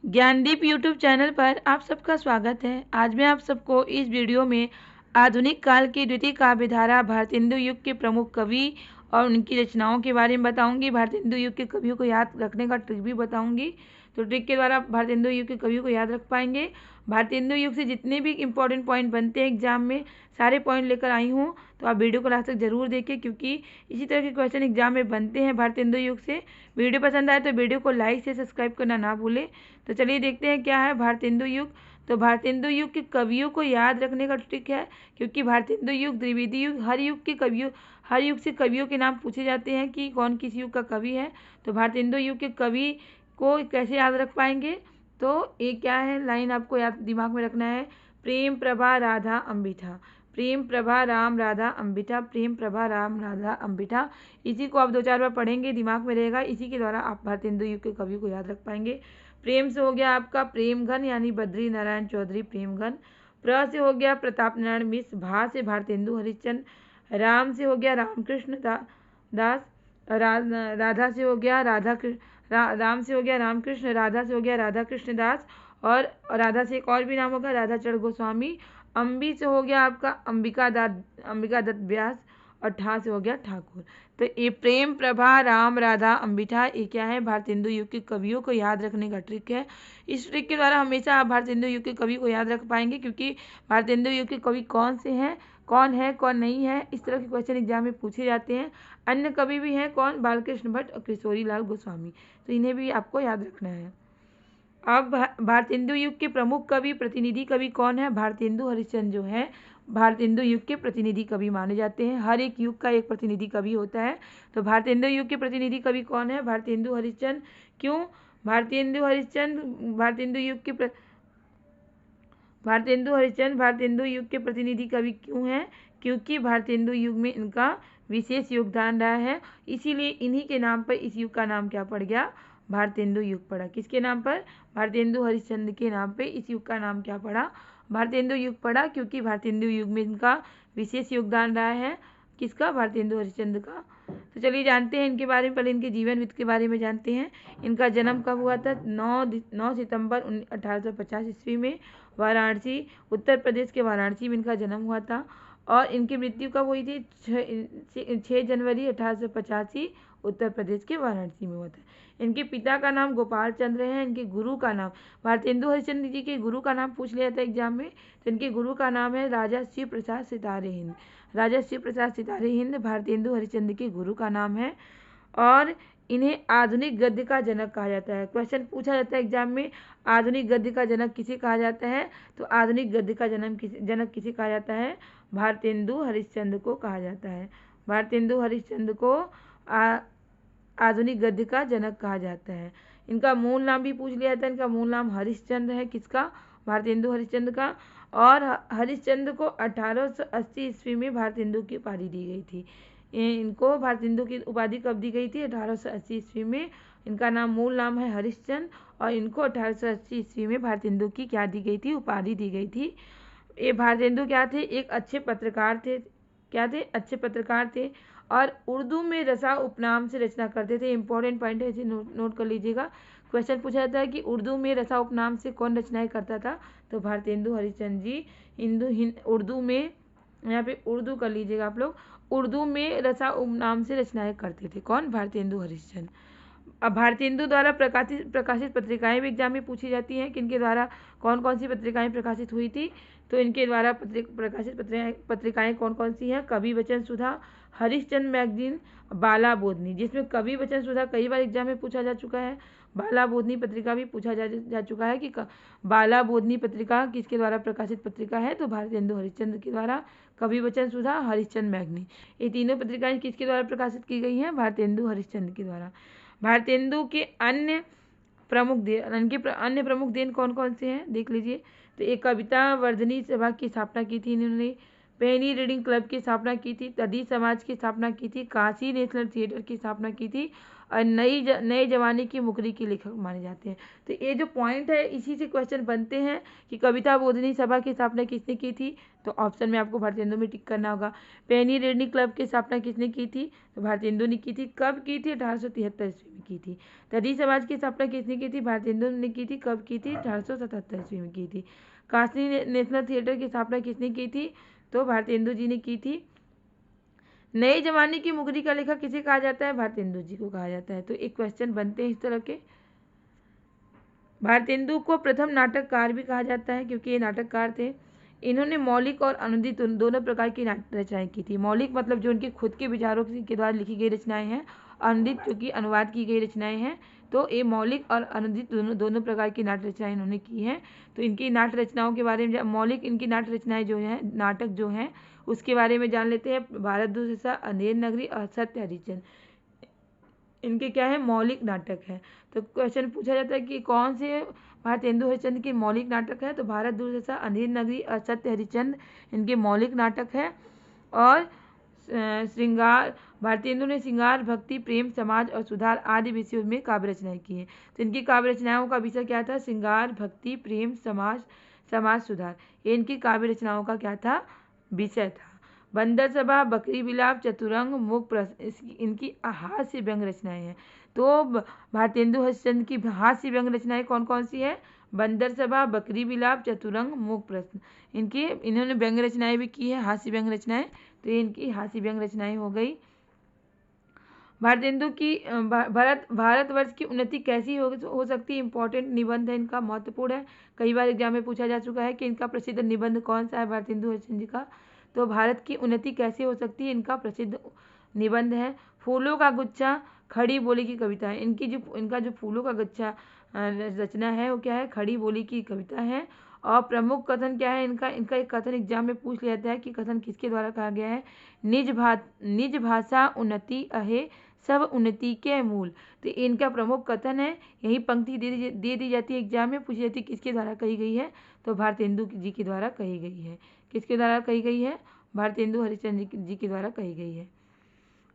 Gyandeep YouTube channel पर आप सबका स्वागत है। आज मैं आप सबको इस वीडियो में आधुनिक काल की द्वितीय काव्यधारा भारतेंदु युग के प्रमुख कवि और उनकी रचनाओं के बारे में बताऊंगी। भारतेंदु युग के कवियों को याद रखने का ट्रिक भी बताऊंगी, तो ट्रिक के द्वारा आप भारतेंदु युग के कवियों को याद रख पाएंगे। भारतेंदु युग से जितने भी इंपॉर्टेंट पॉइंट बनते हैं एग्जाम में, सारे पॉइंट लेकर आई हूँ, तो आप वीडियो को लास्ट तक जरूर देखें, क्योंकि इसी तरह के क्वेश्चन एग्जाम में बनते हैं भारतेंदु युग से। वीडियो पसंद आए तो वीडियो को लाइक से सब्सक्राइब करना ना भूलें। तो चलिए देखते हैं क्या है भारतेंदु युग। तो भारतेंदु युग के कवियों को याद रखने का ट्रिक है, क्योंकि भारतेंदु युग, द्विवेदी युग, हर युग के कवियों, हर युग से कवियों के नाम पूछे जाते हैं कि कौन किस युग का कवि है। तो भारतेंदु युग के कवि को कैसे याद रख पाएंगे, तो एक क्या है लाइन आपको याद दिमाग में रखना है, प्रेम प्रभा राधा अंबिठा, प्रेम प्रभा राम राधा अंबिठा, प्रेम प्रभा राम राधा अंबिठा। इसी को आप 2-4 बार पढ़ेंगे, दिमाग में रहेगा, इसी के द्वारा आप भारतेंदु युग के कवि को याद रख पाएंगे। प्रेम से हो गया आपका प्रेमघन यानी बद्री नारायण चौधरी प्रेमघन। प्र से हो गया प्रताप नारायण मिश्र। भा से भारतेंदु हरिश्चंद्र। राम से हो गया रामकृष्ण दास। राधा से हो गया राम से हो गया रामकृष्ण। राधा से हो गया राधा कृष्ण दास। और राधा से एक और भी नाम होगा, राधा चरण गोस्वामी। अम्बी से हो गया आपका अंबिका दत्त व्यास। और ठा से हो गया ठाकुर। तो ये प्रेम प्रभा राम राधा अंबिठा, ये क्या है, भारतेंदु युग के कवियों को याद रखने का ट्रिक है। इस ट्रिक के द्वारा हमेशा आप भारतेंदु युग के कवि को याद रख पाएंगे, क्योंकि भारतेंदु युग के कवि कौन से हैं, कौन है कौन नहीं है, इस तरह के क्वेश्चन एग्जाम में पूछे जाते हैं। अन्य कवि भी हैं, कौन, बालकृष्ण भट्ट और किशोरी लाल गोस्वामी, तो इन्हें भी आपको याद रखना है। अब भारतेंदु युग के प्रमुख कवि, प्रतिनिधि कवि कौन है, भारतेंदु हरिश्चंद्र जो है भारतेंदु युग के प्रतिनिधि कवि माने जाते हैं। हर एक युग का एक प्रतिनिधि कवि होता है, तो भारतेंदु युग के प्रतिनिधि कवि कौन है, भारतेंदु हरिश्चंद्र। क्यों भारतेंदु हरिश्चंद्र भारतेंदु युग के भारतेंदु युग के प्रतिनिधि कवि क्यों हैं, क्योंकि भारतेंदु युग में इनका विशेष योगदान रहा है, इसीलिए इन्हीं के नाम पर इस युग का नाम क्या पड़ गया, भारतेंदु युग पड़ा। किसके नाम पर, भारतेंदु हरिश्चंद्र के नाम पे इस युग का नाम क्या पड़ा, भारतेंदु युग पड़ा, क्योंकि भारतेंदु युग में इनका विशेष योगदान रहा है, किसका, भारतेंदु हरिश्चंद्र का। तो चलिए जानते हैं इनके बारे में, पहले इनके जीवन वृत्त के बारे में जानते हैं। इनका जन्म कब हुआ था, 9 सितंबर 1850 ईस्वी में वाराणसी, उत्तर प्रदेश के वाराणसी में इनका जन्म हुआ था। और इनकी मृत्यु कब हुई थी, 6 जनवरी 1885 उत्तर प्रदेश के वाराणसी में हुआ था। इनके पिता का नाम गोपाल चंद्र है। इनके गुरु का नाम, भारतेंदु हरिश्चंद्र जी के गुरु का नाम पूछ लिया था एग्जाम में, तो इनके गुरु का नाम है राजा शिव प्रसाद सितारे हिंद। राजा शिव प्रसाद सितारे हिंद भारतेंदु हरिश्चंद्र के गुरु का नाम है। और इन्हें आधुनिक गद्य का जनक कहा जाता है। क्वेश्चन पूछा जाता है एग्जाम में, आधुनिक गद्य का जनक किसे कहा जाता है, तो आधुनिक गद्य का जनक किसे कहा जाता है, भारतेंदु हरिश्चंद्र को कहा जाता है। भारतेंदु हरिश्चंद्र को आधुनिक गद्य का जनक कहा जाता है। इनका मूल नाम भी पूछ लिया था, इनका मूल नाम हरिश्चंद्र है, किसका, भारतेंदु हरिश्चंद्र का। और हरिश्चंद्र को 1880 ईस्वी में भारतेंदु की उपाधि दी गई थी। इनको भारतेंदु की उपाधि कब दी गई थी, 1880 ईस्वी में। इनका नाम, मूल नाम है हरिश्चंद्र, और इनको 1880 ईस्वी में भारतेंदु की क्या दी गई थी, उपाधि दी गई थी। ये भारतेंदु क्या थे, एक अच्छे पत्रकार थे, क्या थे, अच्छे पत्रकार थे, और उर्दू में रसा उपनाम से रचना करते थे। इंपॉर्टेंट पॉइंट है, इसे नोट कर लीजिएगा। क्वेश्चन पूछा जाता है कि उर्दू में रसा उपनाम से कौन रचनाएं करता था, तो भारतेंदु हरिश्चंद्र जी उर्दू में, यहाँ पे उर्दू कर लीजिएगा आप लोग, उर्दू में रसा उपनाम से रचनाएं करते थे, कौन, भारतेंदु हरिश्चंद्र। अब भारतेंदु द्वारा प्रकाशित पत्रिकाएं भी एग्जाम में पूछी जाती हैं कि इनके द्वारा कौन कौन सी पत्रिकाएं प्रकाशित हुई थी, तो इनके द्वारा प्रकाशित पत्रिकाएं कौन कौन सी हैं, कवि वचन सुधा, हरिश्चंद्र मैगजीन, बाला बोधनी, जिसमें कवि वचन सुधा कई बार एग्जाम में पूछा जा चुका है, बाला बोधनी पत्रिका भी पूछा जा चुका है कि बाला बोधनी पत्रिका किसके द्वारा प्रकाशित पत्रिका है, तो भारतेंदु हरिश्चंद्र के द्वारा। कवि वचन सुधा, हरिश्चंद्र मैगनी, ये तीनों पत्रिकाएं किसके द्वारा प्रकाशित की गई हैं, भारतेंदु हरिश्चंद्र के द्वारा। भारतेंदु के अन्य प्रमुख देन कौन कौन से हैं, देख लीजिए। तो एक कविता वर्धनी सभा की स्थापना की थी इन्होंने, पेनी रीडिंग क्लब की स्थापना की थी, तदी समाज की स्थापना की थी, काशी नेशनल थिएटर की स्थापना की थी, और नई जवानी की मुकरी के लेखक माने जाते हैं। तो ये जो पॉइंट है इसी से क्वेश्चन बनते हैं कि कविता बोधिनी सभा की स्थापना किसने की थी, तो ऑप्शन में आपको भारतेंदु में टिक करना होगा। पैनी रीडिंग क्लब की स्थापना किसने की थी, तो भारतेंदु ने की थी। कब की थी, 1873 ईस्वी में की थी। तदी समाज की स्थापना किसने की थी, भारतेंदु ने की थी। कब की थी, 1877 ईस्वी में की थी। काशी नेशनल थिएटर की स्थापना किसने की थी, तो भारतेंदु जी ने की थी। नई जवानी की मुकरी का लेखक किसे कहा जाता है, भारतेंदु जी को कहा जाता है। तो एक क्वेश्चन बनते हैं इस तरह के। भारतेंदु को प्रथम नाटककार भी कहा जाता है क्योंकि ये नाटककार थे। इन्होंने मौलिक और अनुदित दोनों प्रकार की रचनाएं की थी। मौलिक मतलब जो उनके खुद के विचारों के द्वारा लिखी गई रचनाएं हैं, अनुदित जो कि अनुवाद की गई रचनाएं हैं। तो ये मौलिक और अनुदित दोनों प्रकार की नाट्य रचनाएं इन्होंने की हैं। तो इनकी नाट्य रचनाओं के बारे में, मौलिक इनकी नाट्य रचनाएं जो हैं, नाटक जो हैं, उसके बारे में जान लेते हैं। भारत दुर्दशा, अंधेर नगरी और सत्य हरिश्चंद्र इनके क्या है, मौलिक नाटक है। तो क्वेश्चन पूछा जाता है कि कौन से भारतेंदु हरिश्चंद्र के मौलिक नाटक है, तो भारत दुर्दशा, अंधेर नगरी और सत्य हरिश्चंद्र इनके मौलिक नाटक है। और श्रृंगार, भारतेंदु ने श्रृंगार, भक्ति, प्रेम, समाज और सुधार आदि विषयों में काव्य रचनाएं की हैं। तो इनकी काव्य रचनाओं का विषय क्या था, श्रृंगार, भक्ति, प्रेम, समाज सुधार। ये इनकी काव्य रचनाओं का क्या था, विषय था। बंदर सभा, बकरी विलाप, चतुरंग, मुख प्रश्न इनकी हास्य व्यंग रचनाएं हैं। तो भारतेंदु हरिश्चंद्र की हास्य व्यंग रचनाएं कौन कौन सी है, बंदर सभा, बकरी विलाप, चतुरंग, मुख प्रश्न। इन्होंने व्यंग रचनाएं भी की है, हास्य व्यंग रचनाएं। तो ये इनकी हास्य व्यंग रचनाएं हो गई। भारतेंदु की भारतवर्ष की उन्नति कैसी हो सकती है, इंपॉर्टेंट निबंध है इनका, महत्वपूर्ण है। कई बार एग्जाम में पूछा जा चुका है कि इनका प्रसिद्ध निबंध कौन सा है भारतेंदु हरिश्चंद्र जी का। तो भारत की उन्नति कैसे हो सकती है, इनका प्रसिद्ध निबंध है। फूलों का गुच्छा, खड़ी बोली की कविता है। इनका जो फूलों का गुच्छा रचना है वो क्या है, खड़ी बोली की कविता है। और प्रमुख कथन क्या है इनका एक कथन एग्जाम में पूछ लिया जाता है कि कथन किसके द्वारा कहा गया है, निज भाषा उन्नति अहे सब उन्नति के मूल। तो इनका प्रमुख कथन है। यही पंक्ति दे दी जाती है एग्जाम में, पूछी जाती है किसके द्वारा कही गई है, तो भारतेंदु जी के द्वारा कही गई है। किसके द्वारा कही गई है, भारतेंदु हरिश्चंद्र जी के द्वारा कही गई है।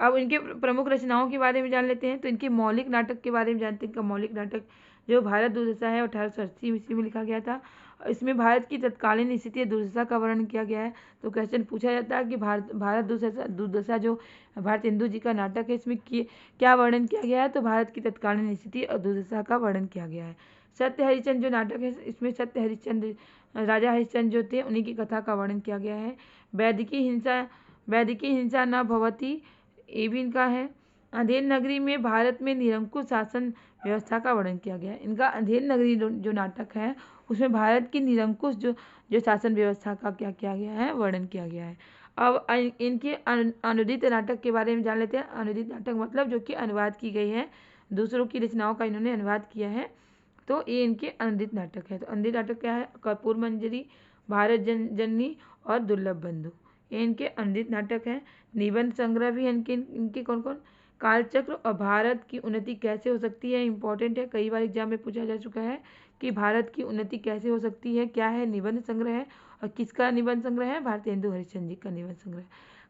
अब इनके प्रमुख रचनाओं के बारे में जान लेते हैं। तो इनके मौलिक नाटक के बारे में जानते हैं। इनका मौलिक नाटक जो भारत दुर्दशा है 1880 ईस्वी में लिखा गया था। इसमें भारत की तत्कालीन स्थिति दुर्दशा का वर्णन किया गया है। तो क्वेश्चन पूछा जाता है कि भारत दुर्दशा जो भारतेंदु जी का नाटक है, इसमें क्या वर्णन किया गया है, तो भारत की तत्कालीन स्थिति और दुर्दशा का वर्णन किया गया है। सत्य हरिश्चंद्र जो नाटक है, इसमें सत्य हरिश्चंद्र, राजा हरिश्चंद्र जो थे, उन्हीं की कथा का वर्णन किया गया है। वैदिकी हिंसा न भवती, ये भी इनका है। अंधेर नगरी में भारत में निरंकुश शासन व्यवस्था का वर्णन किया गया है। इनका अंधेर नगरी जो नाटक है, उसमें भारत की निरंकुश जो शासन व्यवस्था का क्या किया गया है, वर्णन किया गया है। अब इनके अनुदित नाटक के बारे में जान लेते हैं। अनुदित नाटक मतलब जो कि अनुवाद की गई है, दूसरों की रचनाओं का इन्होंने अनुवाद किया है। तो ये इनके अनुदित नाटक है। तो अनुदित नाटक क्या है, कर्पूर मंजरी, भारत जननी और दुर्लभ बंधु, ये इनके अनुदित नाटक है। निबंध संग्रह भी इनके कौन कौन, कालचक्र और भारत की उन्नति कैसे हो सकती है, इंपॉर्टेंट है। कई बार एग्जाम में पूछा जा चुका है कि भारत की उन्नति कैसे हो सकती है, क्या है, निबंध संग्रह है। और किसका निबंध संग्रह है, भारतेंदु हरिश्चंद्र जी का निबंध संग्रह।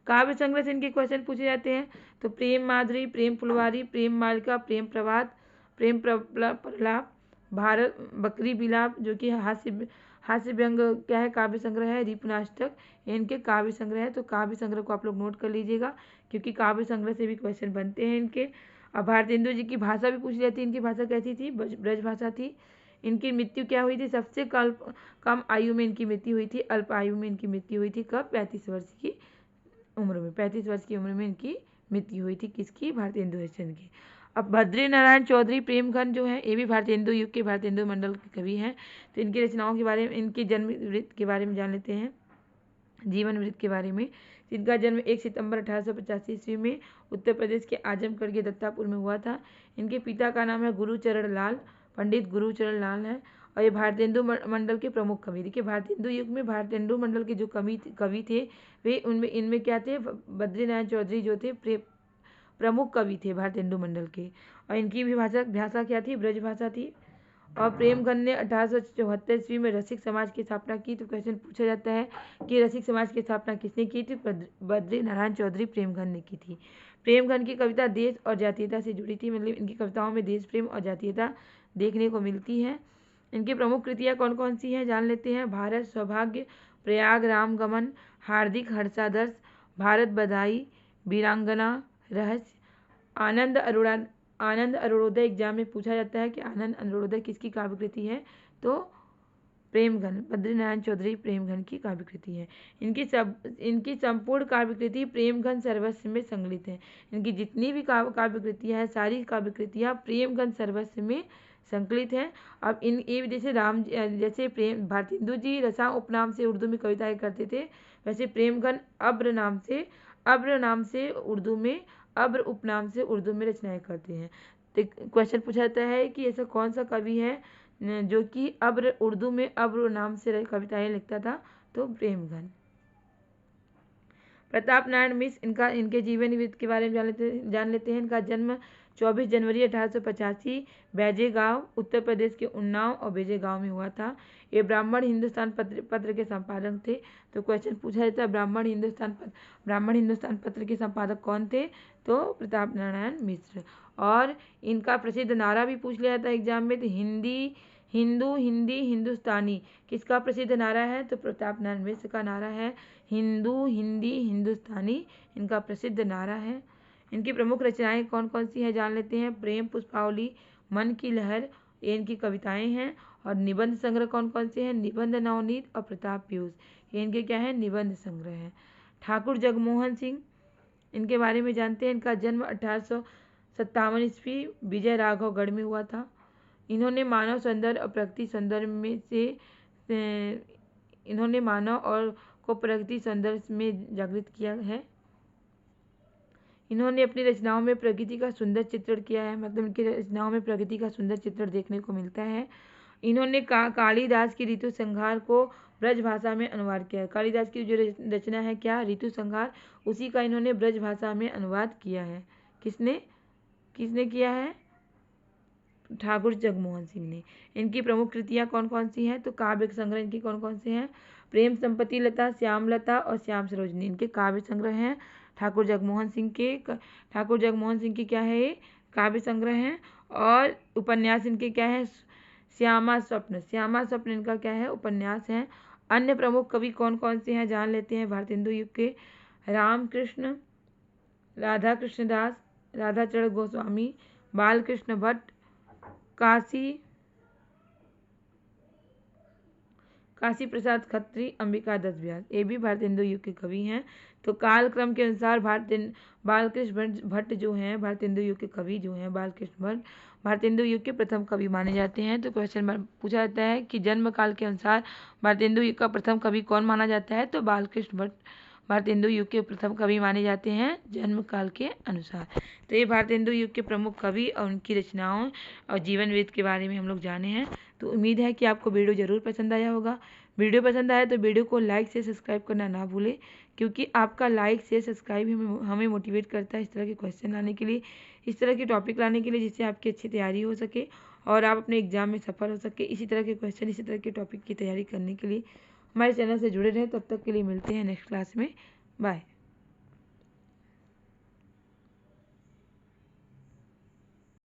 काव्य संग्रह से इनके क्वेश्चन पूछे जाते हैं। तो प्रेम माधुरी, प्रेम फुलवारी, प्रेम मालिका, प्रेम प्रभात, प्रेम प्रलाप, भारत, बकरी बिलाप जो कि हास्य व्यंग क्या है, काव्य संग्रह है। रिपुनाष्टक, इनके काव्य संग्रह है। तो काव्य संग्रह को आप लोग नोट कर लीजिएगा क्योंकि काव्य संग्रह से भी क्वेश्चन बनते हैं इनके। अब भारतेंदु जी की भाषा भी पूछ लेती है। इनकी भाषा कैसी थी, ब्रज भाषा थी। इनकी मृत्यु क्या हुई थी, सबसे कम आयु में इनकी मृत्यु हुई थी। अल्प आयु में इनकी मृत्यु हुई थी। कब, 35 वर्ष की उम्र में। 35 वर्ष की उम्र में इनकी मृत्यु हुई थी, किसकी, भारतेंदु हरिश्चंद्र की। अब बद्री नारायण चौधरी प्रेमघन जो है, ये भी भारतेंदु युग के भारतेंदु मंडल के कवि हैं। तो इनकी रचनाओं के बारे में, इनके जन्म वृत्त के बारे में जान लेते हैं, जीवन वृत्त के बारे में। इनका जन्म 1 सितंबर 1885 ईस्वी में उत्तर प्रदेश के आजमगढ़ के दत्तापुर में हुआ था। इनके पिता का नाम है गुरुचरण लाल, पंडित गुरुचरण लाल है। और ये भारतेंदु मंडल के प्रमुख कवि। देखिए भारतेंदु युग में भारतेंदु मंडल के जो कवि थे, वे इनमें क्या थे, बद्री नारायण चौधरी जो थे प्रमुख कवि थे भारतेंदु मंडल के। और इनकी भी भाषा क्या थी, ब्रज भाषा थी। और प्रेमघन ने 1874 ईस्वी में रसिक समाज की स्थापना की। तो क्वेश्चन पूछा जाता है कि रसिक समाज की स्थापना किसने की थी, बद्री नारायण चौधरी प्रेमघन ने की थी। प्रेमगन की कविता देश और जातीयता से जुड़ी थी, मतलब इनकी कविताओं में देश प्रेम और जातीयता देखने को मिलती है। इनकी प्रमुख कृतियाँ कौन कौन सी हैं जान लेते हैं। भारत सौभाग्य, प्रयाग रामगमन, हार्दिक हर्षादर्श, भारत बधाई, वीरांगना, रहस्य, आनंद अरुणोदय एग्जाम में पूछा जाता है कि आनंद अरुणोदय किसकी काव्य कृति है, तो प्रेमघन, बद्रीनारायण चौधरी प्रेमघन की काव्य कृति है। इनकी संपूर्ण काव्य कृति प्रेमघन सर्वस्व में संकलित है। इनकी जितनी भी काव्य कृतियाँ हैं सारी काव्य कृतियाँ प्रेमघन सर्वस्व में संकलित हैं। अब ये जैसे प्रेम भारतेंदु जी रसा उपनाम से उर्दू में कविताएं करते थे, वैसे प्रेमघन अब्र नाम से उर्दू में, अब्र उपनाम से उर्दू में रचनाएं करते हैं। तो क्वेश्चन पूछा जाता है कि ऐसा कौन सा कवि है जो कि अब्र उर्दू में अब्र नाम से कविताएं लिखता था, तो प्रेमघन। प्रताप नारायण मिश्र, इनके जीवन वृत्त के बारे में जान लेते हैं। इनका जन्म 24 जनवरी 1885 बैजे गांव, उत्तर प्रदेश के उन्नाव और बैजे गांव में हुआ था। ये ब्राह्मण हिंदुस्तान पत्र के संपादक थे। तो क्वेश्चन पूछा जाता है ब्राह्मण हिंदुस्तान पत्र के संपादक कौन थे, तो प्रताप नारायण मिश्र। और इनका प्रसिद्ध नारा भी पूछ लिया जाता है एग्जाम में, तो हिंदी हिंदुस्तानी किसका प्रसिद्ध नारा है, तो प्रताप नारायण मिश्र का नारा है हिंदू हिंदी हिंदुस्तानी, इनका प्रसिद्ध नारा है। इनकी प्रमुख रचनाएं कौन कौन सी हैं जान लेते हैं। प्रेम पुष्पावली, मन की लहर, ये इनकी कविताएं हैं। और निबंध संग्रह कौन कौन से हैं, निबंध नवनीत और प्रताप पीयूष, ये इनके क्या है, निबंध संग्रह है। ठाकुर जगमोहन सिंह, इनके बारे में जानते हैं। इनका जन्म 1857 ईस्वी विजय राघवगढ़ में हुआ था। इन्होंने मानव सौंदर्य और प्रकृति सौंदर्य में से इन्होंने मानव और को प्रकृति सौंदर्य में जागृत किया है। इन्होंने अपनी रचनाओं में प्रकृति का सुंदर चित्रण किया है, मतलब इनकी रचनाओं में प्रकृति का सुंदर चित्रण देखने को मिलता है। इन्होंने कालिदास की ऋतु संहार को ब्रज भाषा में अनुवाद किया है। कालिदास की जो रचना है क्या, ऋतु संहार, उसी का इन्होंने ब्रज भाषा में अनुवाद किया है। किसने किया है, ठाकुर जगमोहन सिंह ने। इनकी प्रमुख कृतियाँ कौन कौन सी हैं, तो काव्य संग्रह इनकी कौन कौन से हैं। प्रेम संपत्ति लता, श्याम लता और श्याम सरोजनी इनके काव्य संग्रह हैं। ठाकुर जगमोहन सिंह के क्या है, ये काव्य संग्रह हैं। और उपन्यास इनके क्या है, श्यामा स्वप्न इनका क्या है, उपन्यास है। अन्य प्रमुख कवि कौन कौन से हैं जान लेते हैं भारतेंदु युग के। रामकृष्ण, राधा कृष्णदास, राधाचरण गोस्वामी, बालकृष्ण भट्ट, काशी प्रसाद खत्री, अंबिका दत्त व्यास, ये भी भारतेंदु युग के कवि हैं। तो कालक्रम के अनुसार बालकृष्ण भट्ट जो हैं भारतेंदु युग के कवि जो हैं, बालकृष्ण भट्ट भारतेंदु युग के प्रथम कवि माने जाते हैं। तो क्वेश्चन पूछा जाता है कि जन्म काल के अनुसार भारतेंदु युग का प्रथम कवि कौन माना जाता है, तो बालकृष्ण भट्ट भारतेंदु युग के प्रथम कवि माने जाते हैं जन्म काल के अनुसार। तो ये भारतेंदु युग के प्रमुख कवि और उनकी रचनाओं और जीवन वृत्त के बारे में हम लोग जाने हैं। तो उम्मीद है कि आपको वीडियो ज़रूर पसंद आया होगा। वीडियो पसंद आया तो वीडियो को लाइक से सब्सक्राइब करना ना भूलें, क्योंकि आपका लाइक से सब्सक्राइब हमें मोटिवेट करता है इस तरह के क्वेश्चन लाने के लिए, इस तरह के टॉपिक लाने के लिए, जिससे आपकी अच्छी तैयारी हो सके और आप अपने एग्जाम में सफल हो सके। इसी तरह के क्वेश्चन, इसी तरह के टॉपिक की तैयारी करने के लिए हमारे चैनल से जुड़े रहें। तब तक के लिए मिलते हैं नेक्स्ट क्लास में। बाय।